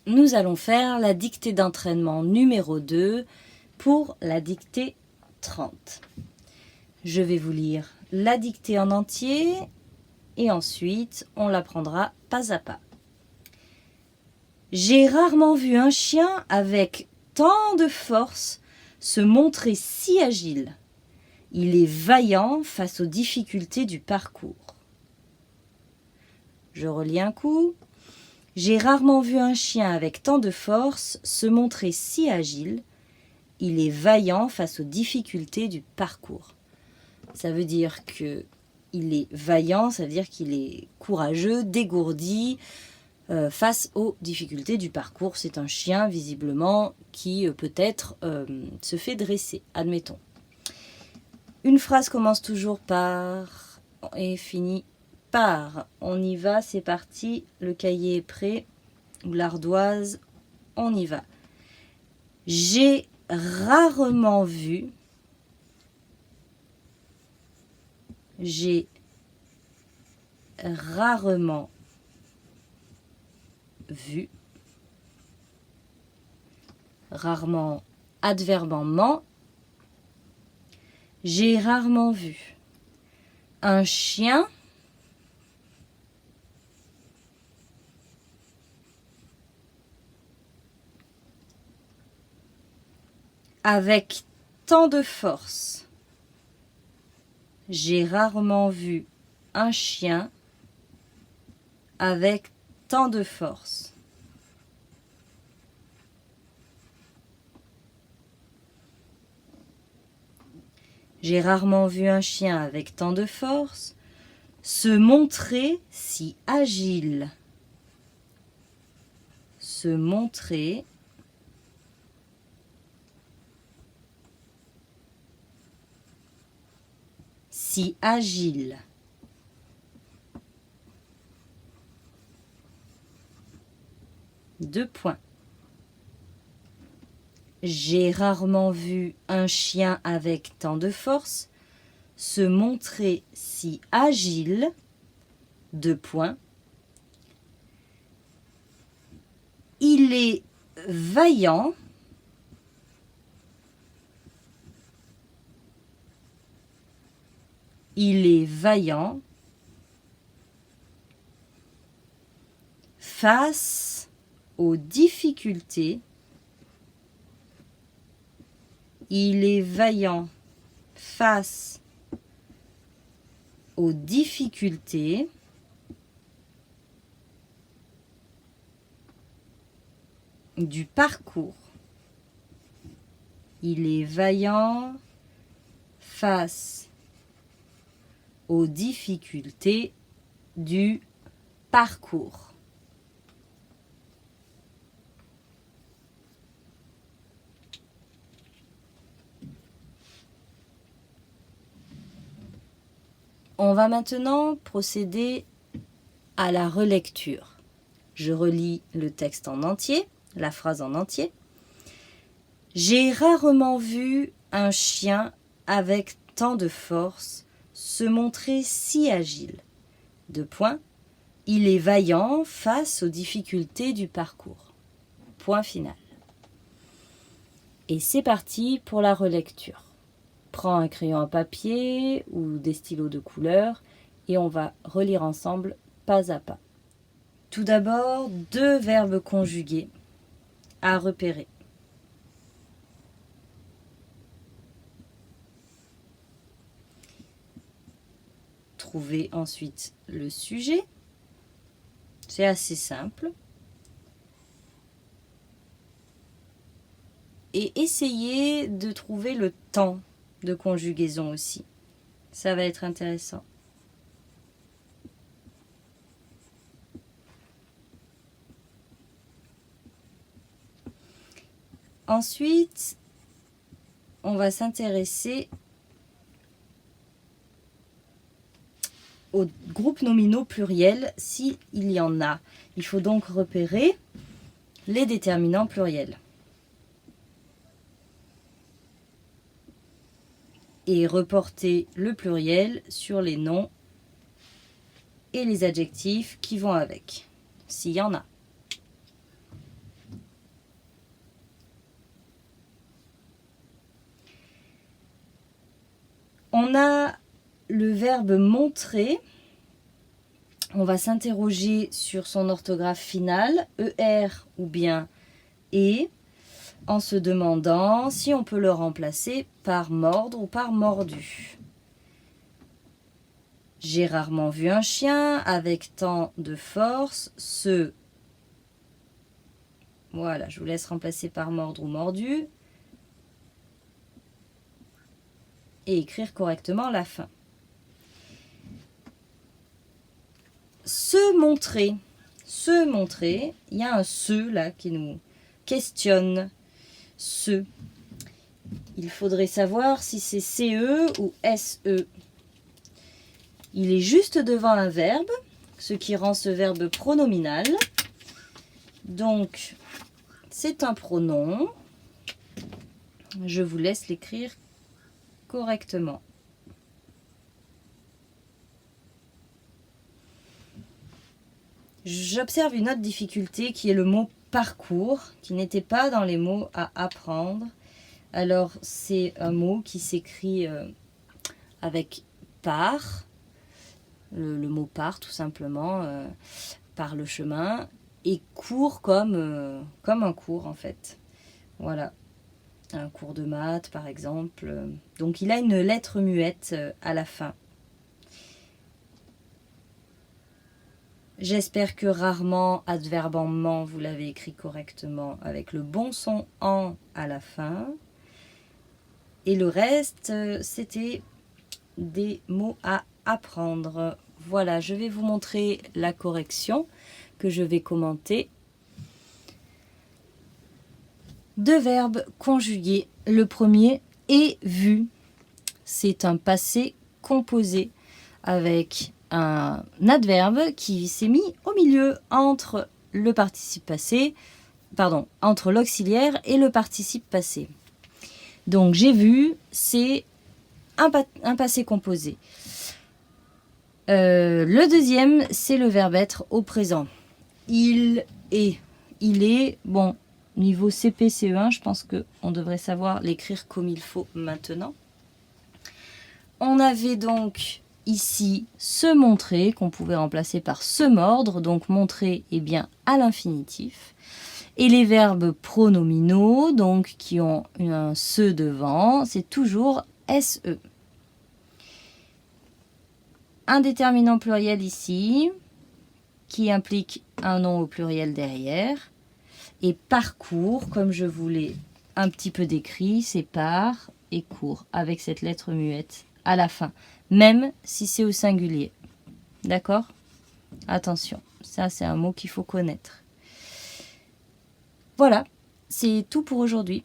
nous allons faire la dictée d'entraînement numéro 2 pour la dictée 30. Je vais vous lire la dictée en entier et ensuite on l'apprendra pas à pas. J'ai rarement vu un chien avec tant de force se montrer si agile. Il est vaillant face aux difficultés du parcours. Je relis un coup. J'ai rarement vu un chien avec tant de force se montrer si agile. Il est vaillant face aux difficultés du parcours. Ça veut dire qu'il est vaillant, ça veut dire qu'il est courageux, dégourdi face aux difficultés du parcours. C'est un chien visiblement qui peut-être se fait dresser, admettons. Une phrase commence toujours par et finit par. On y va, c'est parti, le cahier est prêt, ou l'ardoise, on y va. J'ai rarement vu, rarement adverbe en ment, j'ai rarement vu un chien avec tant de force. J'ai rarement vu un chien avec tant de force. J'ai rarement vu un chien avec tant de force se montrer si agile. Se montrer si agile. Deux points. J'ai rarement vu un chien avec tant de force se montrer si agile. Deux points. Il est vaillant. Il est vaillant face aux difficultés. Il est vaillant face aux difficultés du parcours. Il est vaillant face aux difficultés du parcours. On va maintenant procéder à la relecture. Je relis le texte en entier, la phrase en entier. J'ai rarement vu un chien avec tant de force se montrer si agile. Deux points. Il est vaillant face aux difficultés du parcours. Point final. Et c'est parti pour la relecture. Prends un crayon à papier ou des stylos de couleur et on va relire ensemble pas à pas. Tout d'abord, 2 verbes conjugués à repérer. Trouvez ensuite le sujet. C'est assez simple. Et essayez de trouver le temps de conjugaison aussi. Ça va être intéressant. Ensuite, on va s'intéresser aux groupes nominaux pluriels s'il y en a. Il faut donc repérer les déterminants pluriels. Et reporter le pluriel sur les noms et les adjectifs qui vont avec, s'il y en a. On a le verbe montrer. On va s'interroger sur son orthographe finale, ER ou bien E, en se demandant si on peut le remplacer par mordre ou par mordu. J'ai rarement vu un chien avec tant de force se... Voilà, je vous laisse remplacer par mordre ou mordu. Et écrire correctement la fin. Se montrer. Se montrer. Il y a un se là qui nous questionne. Se. Il faudrait savoir si c'est CE ou SE. Il est juste devant un verbe, ce qui rend ce verbe pronominal. Donc, c'est un pronom. Je vous laisse l'écrire correctement. J'observe une autre difficulté qui est le mot parcours, qui n'était pas dans les mots à apprendre. Alors, c'est un mot qui s'écrit avec par, le mot par tout simplement, par le chemin, et cours comme un cours en fait. Voilà, un cours de maths par exemple. Donc, il a une lettre muette à la fin. J'espère que rarement, adverbe en ment, vous l'avez écrit correctement avec le bon son en à la fin. Et le reste, c'était des mots à apprendre. Voilà, je vais vous montrer la correction que je vais commenter. Deux verbes conjugués. Le premier est vu. C'est un passé composé avec un adverbe qui s'est mis au milieu entre le participe passé, pardon, entre l'auxiliaire et le participe passé. Donc j'ai vu, c'est un passé composé. Le deuxième, c'est le verbe être au présent. Il est. Il est, bon, niveau CP, CE1, je pense qu'on devrait savoir l'écrire comme il faut maintenant. On avait donc ici se montrer, qu'on pouvait remplacer par se mordre, donc montrer est bien à l'infinitif. Et les verbes pronominaux, donc qui ont un se devant, c'est toujours SE. Un déterminant pluriel ici, qui implique un nom au pluriel derrière. Et parcours, comme je vous l'ai un petit peu décrit, c'est par et cours, avec cette lettre muette à la fin, même si c'est au singulier. D'accord ? Attention, ça c'est un mot qu'il faut connaître. Voilà, c'est tout pour aujourd'hui.